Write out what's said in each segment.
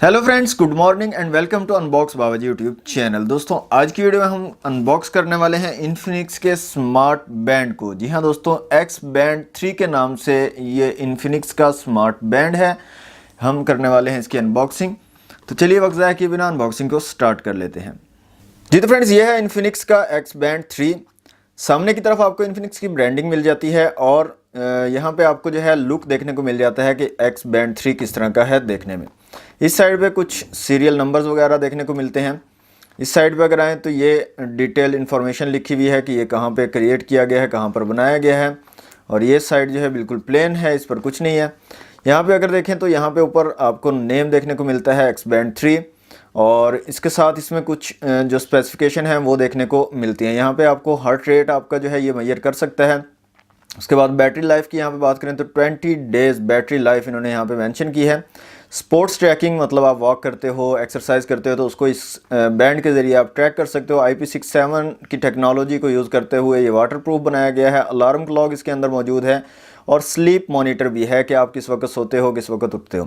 Hello friends, good morning and welcome to unbox Babaji YouTube channel. दोस्तों, आज की video में हम अनबॉक्स करने वाले हैं इन्फिनिक्स के स्मार्ट बैंड को। जी हाँ दोस्तों, एक्स बैंड 3 के नाम से ये इन्फिनिक्स का स्मार्ट बैंड है। हम करने वाले हैं इसकी अनबॉक्सिंग। तो चलिए वक्त ज़ाया किए बिना अनबॉक्सिंग को स्टार्ट कर लेते हैं। जी तो फ्रेंड्स, ये है इन्फिनिक्स का एक्स बैंड 3। सामने की तरफ आपको इन्फिनिक्स की ब्रांडिंग मिल जाती है और यहाँ पे आपको जो है लुक देखने को मिल जाता है कि एक्स बैंड 3 किस तरह का है देखने में। इस साइड पे कुछ सीरियल नंबर्स वगैरह देखने को मिलते हैं। इस साइड पे अगर आएँ तो ये डिटेल इन्फॉर्मेशन लिखी हुई है कि ये कहाँ पे क्रिएट किया गया है, कहाँ पर बनाया गया है। और ये साइड जो है बिल्कुल प्लेन है, इस पर कुछ नहीं है। यहाँ पे अगर देखें तो यहाँ पे ऊपर आपको नेम देखने को मिलता है एक्स बैंड 3, और इसके साथ इसमें कुछ जो स्पेसिफिकेशन है वो देखने को मिलती हैं। यहाँ पे आपको हार्ट रेट आपका जो है ये मेजर कर सकता है। उसके बाद बैटरी लाइफ की यहाँ पे बात करें तो 20 डेज़ बैटरी लाइफ इन्होंने यहाँ पे मेंशन की है। स्पोर्ट्स ट्रैकिंग, मतलब आप वॉक करते हो, एक्सरसाइज करते हो तो उसको इस बैंड के ज़रिए आप ट्रैक कर सकते हो। IP67 की टेक्नोलॉजी को यूज़ करते हुए ये वाटर प्रूफ बनाया गया है। अलार्म क्लॉक इसके अंदर मौजूद है और स्लीप मॉनिटर भी है कि आप किस वक्त सोते हो, किस वक्त उठते हो।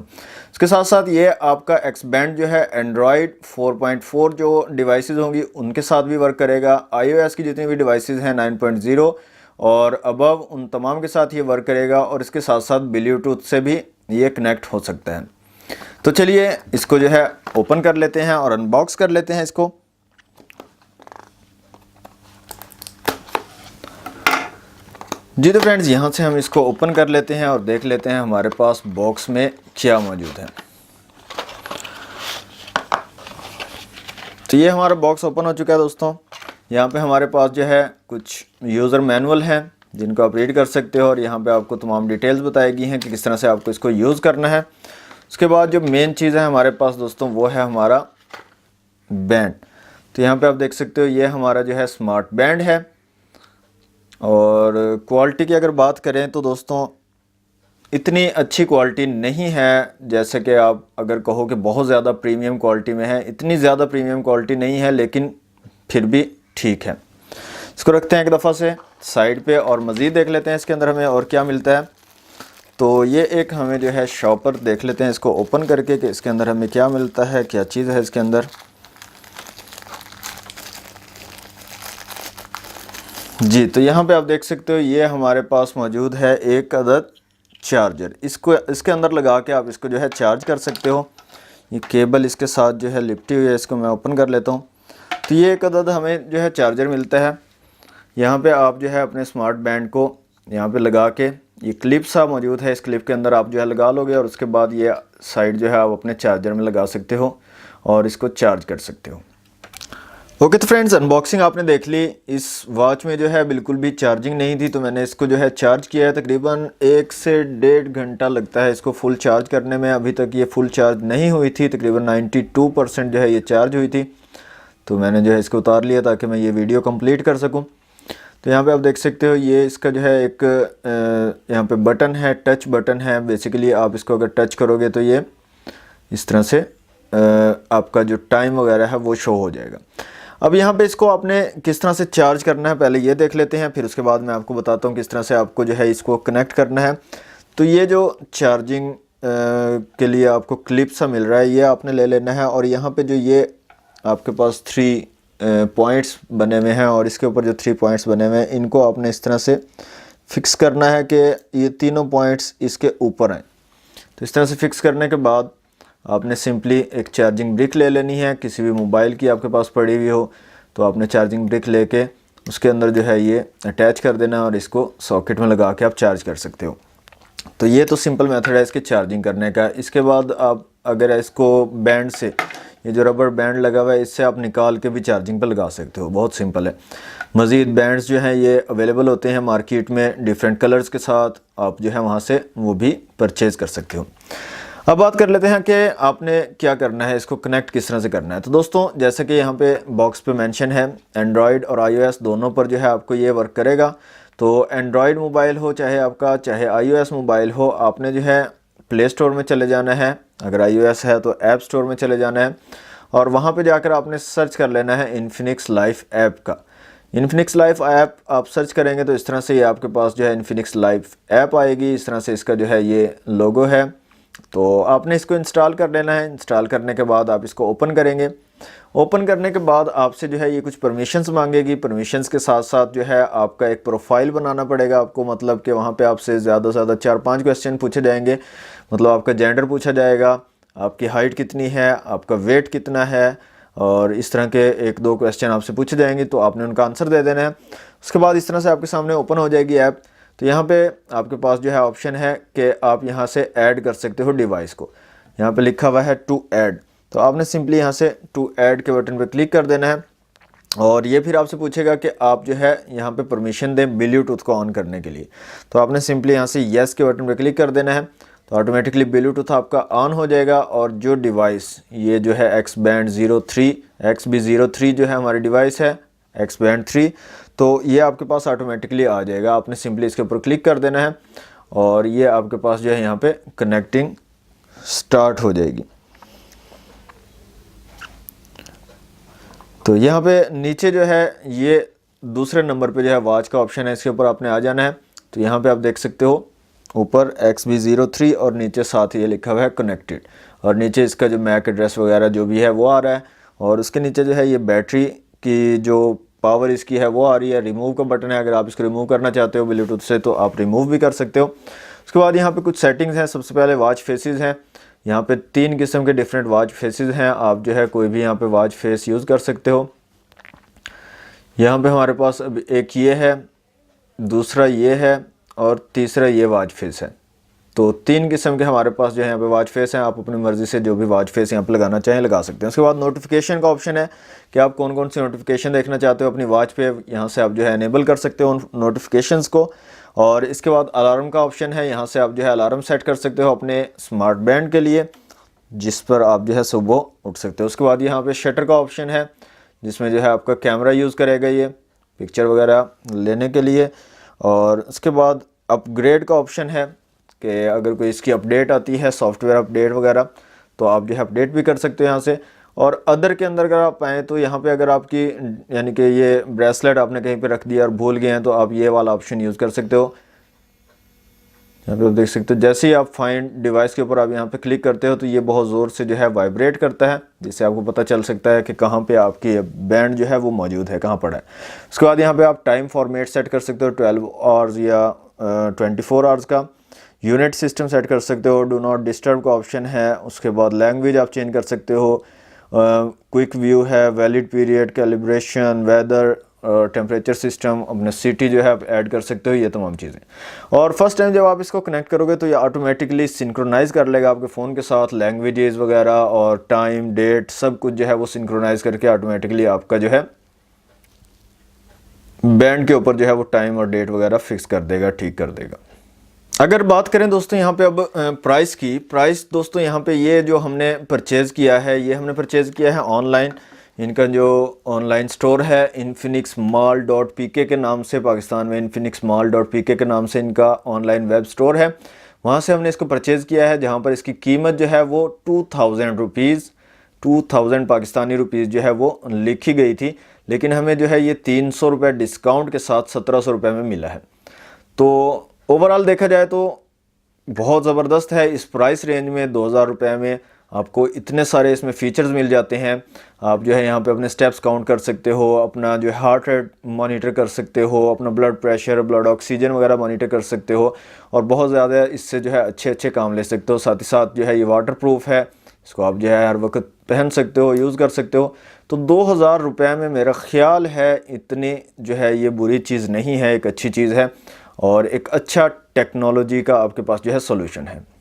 इसके साथ साथ ये आपका एक्स बैंड जो है एंड्रॉयड 4.4 जो डिवाइसेस होंगी उनके साथ भी वर्क करेगा। iOS की जितनी भी डिवाइसेस हैं 9.0 और अबव उन तमाम के साथ ये वर्क करेगा, और इसके साथ साथ ब्लूटूथ से भी ये कनेक्ट हो सकता है। तो चलिए इसको जो है ओपन कर लेते हैं और अनबॉक्स कर लेते हैं इसको। जी तो फ्रेंड्स, यहाँ से हम इसको ओपन कर लेते हैं और देख लेते हैं हमारे पास बॉक्स में क्या मौजूद है। तो ये हमारा बॉक्स ओपन हो चुका है दोस्तों। यहाँ पे हमारे पास जो है कुछ यूज़र मैनुअल हैं जिनको आप रीड कर सकते हो, और यहाँ पे आपको तमाम डिटेल्स बताई गई हैं कि किस तरह से आपको इसको यूज़ करना है। उसके बाद जो मेन चीज़ है हमारे पास दोस्तों वो है हमारा बैंड। तो यहाँ पे आप देख सकते हो ये हमारा जो है स्मार्ट बैंड है। और क्वालिटी की अगर बात करें तो दोस्तों इतनी अच्छी क्वालिटी नहीं है, जैसे कि आप अगर कहो कि बहुत ज़्यादा प्रीमियम क्वालिटी में है, इतनी ज़्यादा प्रीमियम क्वालिटी नहीं है, लेकिन फिर भी ठीक है। इसको रखते हैं एक दफ़ा से साइड पे और मज़ीद देख लेते हैं इसके अंदर हमें और क्या मिलता है। तो ये एक हमें जो है शॉपर देख लेते हैं इसको ओपन करके कि इसके अंदर हमें क्या मिलता है, क्या चीज़ है इसके अंदर। जी तो यहाँ पे आप देख सकते हो ये हमारे पास मौजूद है एक अदद चार्जर। इसको इसके अंदर लगा के आप इसको जो है चार्ज कर सकते हो। ये केबल इसके साथ जो है लिपटी हुई है, इसको मैं ओपन कर लेता हूँ। तो ये एक अदद हमें जो है चार्जर मिलता है। यहाँ पे आप जो है अपने स्मार्ट बैंड को यहाँ पे लगा के, ये क्लिप सा मौजूद है, इस क्लिप के अंदर आप जो है लगा लोगे और उसके बाद ये साइड जो है आप अपने चार्जर में लगा सकते हो और इसको चार्ज कर सकते हो। ओके तो फ्रेंड्स, अनबॉक्सिंग आपने देख ली। इस वॉच में जो है बिल्कुल भी चार्जिंग नहीं थी, तो मैंने इसको जो है चार्ज किया है। तकरीबन 1 से 1.5 घंटा लगता है इसको फुल चार्ज करने में। अभी तक ये फुल चार्ज नहीं हुई थी, तकरीबन 92% जो है ये चार्ज हुई थी। तो मैंने जो है इसको उतार लिया ताकि मैं ये वीडियो कंप्लीट कर सकूं। तो यहाँ पे आप देख सकते हो ये इसका जो है एक यहाँ पे बटन है, टच बटन है। बेसिकली आप इसको अगर टच करोगे तो ये इस तरह से आपका जो टाइम वगैरह है वो शो हो जाएगा। अब यहाँ पे इसको आपने किस तरह से चार्ज करना है पहले ये देख लेते हैं, फिर उसके बाद मैं आपको बताता हूँ किस तरह से आपको जो है इसको कनेक्ट करना है। तो ये जो चार्जिंग के लिए आपको क्लिप सा मिल रहा है ये आपने ले लेना है, और यहाँ पे जो ये आपके पास 3 पॉइंट्स बने हुए हैं और इसके ऊपर जो 3 पॉइंट्स बने हुए हैं इनको आपने इस तरह से फिक्स करना है कि ये तीनों पॉइंट्स इसके ऊपर आएँ। तो इस तरह से फिक्स करने के बाद आपने सिंपली एक चार्जिंग ब्रिक ले लेनी है, किसी भी मोबाइल की आपके पास पड़ी हुई हो तो आपने चार्जिंग ब्रिक लेके उसके अंदर जो है ये अटैच कर देना और इसको सॉकेट में लगा के आप चार्ज कर सकते हो। तो ये तो सिंपल मेथड है इसके चार्जिंग करने का। इसके बाद आप अगर इसको बैंड से, ये जो रबर बैंड लगा हुआ है इससे आप निकाल के भी चार्जिंग पर लगा सकते हो, बहुत सिंपल है। मज़ीद बैंड्स जो हैं ये अवेलेबल होते हैं मार्केट में डिफरेंट कलर्स के साथ, आप जो है वहाँ से वो भी परचेज़ कर सकते हो। अब बात कर लेते हैं कि आपने क्या करना है, इसको कनेक्ट किस तरह से करना है। तो दोस्तों जैसे कि यहाँ पे बॉक्स पे मेंशन है, एंड्रॉयड और iOS दोनों पर जो है आपको ये वर्क करेगा। तो एंड्रॉयड मोबाइल हो चाहे आपका, चाहे iOS मोबाइल हो, आपने जो है प्ले स्टोर में चले जाना है। अगर iOS है तो ऐप स्टोर में चले जाना है और वहाँ पे जाकर आपने सर्च कर लेना है इन्फिनिक्स लाइफ ऐप का। इन्फिनिक्स लाइफ ऐप आप सर्च करेंगे तो इस तरह से ये आपके पास जो है इन्फिनिक्स लाइफ ऐप आएगी। इस तरह से इसका जो है ये लोगो है तो आपने इसको इंस्टॉल कर लेना है। इंस्टॉल करने के बाद आप इसको ओपन करेंगे। ओपन करने के बाद आपसे जो है ये कुछ परमिशंस मांगेगी। परमिशंस के साथ साथ जो है आपका एक प्रोफाइल बनाना पड़ेगा आपको, मतलब कि वहाँ पे आपसे ज़्यादा से ज़्यादा 4-5 क्वेश्चन पूछे जाएंगे। मतलब आपका जेंडर पूछा जाएगा, आपकी हाइट कितनी है, आपका वेट कितना है, और इस तरह के 1-2 क्वेश्चन आपसे पूछे जाएंगे, तो आपने उनका आंसर दे देना है। उसके बाद इस तरह से आपके सामने ओपन हो जाएगी ऐप। तो यहाँ पे आपके पास जो है ऑप्शन है कि आप यहाँ से ऐड कर सकते हो डिवाइस को। यहाँ पे लिखा हुआ है टू ऐड, तो आपने सिंपली यहाँ से टू ऐड के बटन पे क्लिक कर देना है। और ये फिर आपसे पूछेगा कि आप जो है यहाँ पे परमिशन दें ब्लूटूथ को ऑन करने के लिए। तो आपने सिंपली यहाँ से येस के बटन पे क्लिक कर देना है। तो ऑटोमेटिकली ब्लूटूथ आपका ऑन हो जाएगा। और जो डिवाइस ये जो है XBand03 जो है हमारी डिवाइस है XBand 3, तो ये आपके पास ऑटोमेटिकली आ जाएगा। आपने सिंपली इसके ऊपर क्लिक कर देना है और ये आपके पास जो है यहाँ पे कनेक्टिंग स्टार्ट हो जाएगी। तो यहाँ पे नीचे जो है ये दूसरे नंबर पे जो है वॉच का ऑप्शन है, इसके ऊपर आपने आ जाना है। तो यहाँ पे आप देख सकते हो ऊपर XB03 और नीचे साथ ये लिखा हुआ है कनेक्टेड, और नीचे इसका जो मैक एड्रेस वगैरह जो भी है वो आ रहा है। और उसके नीचे जो है ये बैटरी की जो पावर इसकी है वो आ रही है। रिमूव का बटन है, अगर आप इसको रिमूव करना चाहते हो ब्लूटूथ से तो आप रिमूव भी कर सकते हो। उसके बाद यहाँ पे कुछ सेटिंग्स हैं। सबसे पहले वॉच फेसेस हैं। यहाँ पे 3 किस्म के डिफरेंट वॉच फेसेस हैं। आप जो है कोई भी यहाँ पे वॉच फेस यूज़ कर सकते हो। यहाँ पे हमारे पास अब एक ये है, दूसरा ये है और तीसरा ये वॉच फेस है। तो 3 किस्म के हमारे पास जो है यहाँ पे वॉच फेस हैं। आप अपनी मर्ज़ी से जो भी वॉच फेस यहाँ पे लगाना चाहें लगा सकते हैं। उसके बाद नोटिफिकेशन का ऑप्शन है कि आप कौन कौन सी नोटिफिकेशन देखना चाहते हो अपनी वॉच पे, यहाँ से आप जो है इनेबल कर सकते हो उन नोटिफिकेशंस को। और इसके बाद अलार्म का ऑप्शन है, यहाँ से आप जो है अलार्म सेट कर सकते हो अपने स्मार्ट बैंड के लिए, जिस पर आप जो है सुबह उठ सकते हो। उसके बाद यहाँ पे शटर का ऑप्शन है, जिसमें जो है आपका कैमरा यूज़ करेगा ये पिक्चर वगैरह लेने के लिए। और उसके बाद अपग्रेड का ऑप्शन है कि अगर कोई इसकी अपडेट आती है, सॉफ्टवेयर अपडेट वगैरह, तो आप जो है अपडेट भी कर सकते हो यहाँ से। और अदर के अंदर अगर आप आएँ तो यहाँ पे अगर आपकी यानी कि ये ब्रेसलेट आपने कहीं पे रख दिया और भूल गए हैं तो आप ये वाला ऑप्शन यूज़ कर सकते हो। यहाँ पे आप देख सकते हो जैसे ही आप फाइंड डिवाइस के ऊपर आप यहाँ पे क्लिक करते हो तो ये बहुत ज़ोर से जो है वाइब्रेट करता है, जिससे आपको पता चल सकता है कि कहाँ पे आपकी बैंड जो है वो मौजूद है, कहाँ पड़ा है। उसके बाद यहाँ पे आप टाइम फॉर्मेट सेट कर सकते हो 12 आवर्स या 24 आवर्स का। यूनिट सिस्टम सेट कर सकते हो। डू नॉट डिस्टर्ब का ऑप्शन है। उसके बाद लैंग्वेज आप चेंज कर सकते हो। क्विक व्यू है, valid period, calibration, weather, temperature system, अपने सिटी जो है आप ऐड कर सकते हो, ये तमाम चीज़ें। और फर्स्ट टाइम जब आप इसको कनेक्ट करोगे तो ये ऑटोमेटिकली सिंक्रोनाइज़ कर लेगा आपके फ़ोन के साथ, लैंग्वेजेस वगैरह और टाइम डेट सब कुछ जो है वो सिंक्रोनाइज़ करके ऑटोमेटिकली आपका जो है बैंड के ऊपर जो है वो टाइम और डेट वगैरह फिक्स कर देगा, ठीक कर देगा। अगर बात करें दोस्तों यहाँ पे अब प्राइस की, प्राइस दोस्तों यहाँ पे ये जो हमने परचेज़ किया है ये हमने परचेज़ किया है ऑनलाइन। इनका जो ऑनलाइन स्टोर है infinixmall.pk के नाम से, पाकिस्तान में infinixmall.pk के नाम से इनका ऑनलाइन वेब स्टोर है, वहाँ से हमने इसको परचेज़ किया है, जहाँ पर इसकी कीमत जो है वो 2000 रुपीज़ 2000 पाकिस्तानी रुपीज़ जो है वो लिखी गई थी, लेकिन हमें जो है ये 300 रुपये डिस्काउंट के साथ 1700 रुपये में मिला है। तो ओवरऑल देखा जाए तो बहुत ज़बरदस्त है। इस प्राइस रेंज में 2000 रुपये में आपको इतने सारे इसमें फ़ीचर्स मिल जाते हैं। आप जो है यहाँ पे अपने स्टेप्स काउंट कर सकते हो, अपना जो है हार्ट रेट मॉनिटर कर सकते हो, अपना ब्लड प्रेशर, ब्लड ऑक्सीजन वगैरह मॉनिटर कर सकते हो, और बहुत ज़्यादा इससे जो है अच्छे अच्छे काम ले सकते हो। साथ ही साथ जो है ये वाटर प्रूफ है, इसको आप जो है हर वक्त पहन सकते हो, यूज़ कर सकते हो। तो 2000 रुपये में मेरा ख्याल है इतनी जो है ये बुरी चीज़ नहीं है, एक अच्छी चीज़ है और एक अच्छा टेक्नोलॉजी का आपके पास जो है सोल्यूशन है।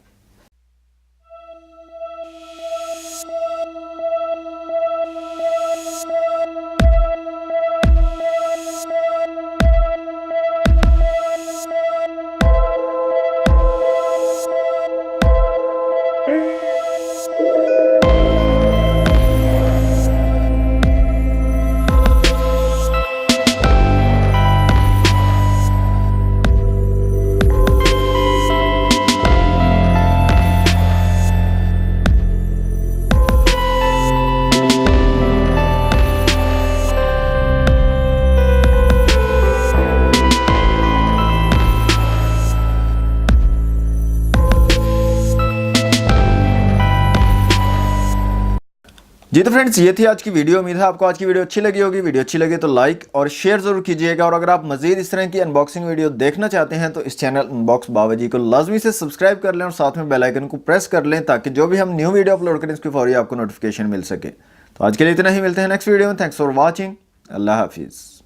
जी तो फ्रेंड्स, ये थी आज की वीडियो। उम्मीद है आपको आज की वीडियो अच्छी लगी होगी। वीडियो अच्छी लगे तो लाइक और शेयर जरूर कीजिएगा, और अगर आप मजीद इस तरह की अनबॉक्सिंग वीडियो देखना चाहते हैं तो इस चैनल अनबॉक्स बाबाजी को लाजमी से सब्सक्राइब कर लें और साथ में बेल आइकन को प्रेस कर लें, ताकि जो भी हम न्यू वीडियो अपलोड करें इसकी फौरी आपको नोटिफिकेशन मिल सके। तो आज के लिए इतना ही, मिलते हैं नेक्स्ट वीडियो में। Thanks for watching. अल्लाह हाफिज़।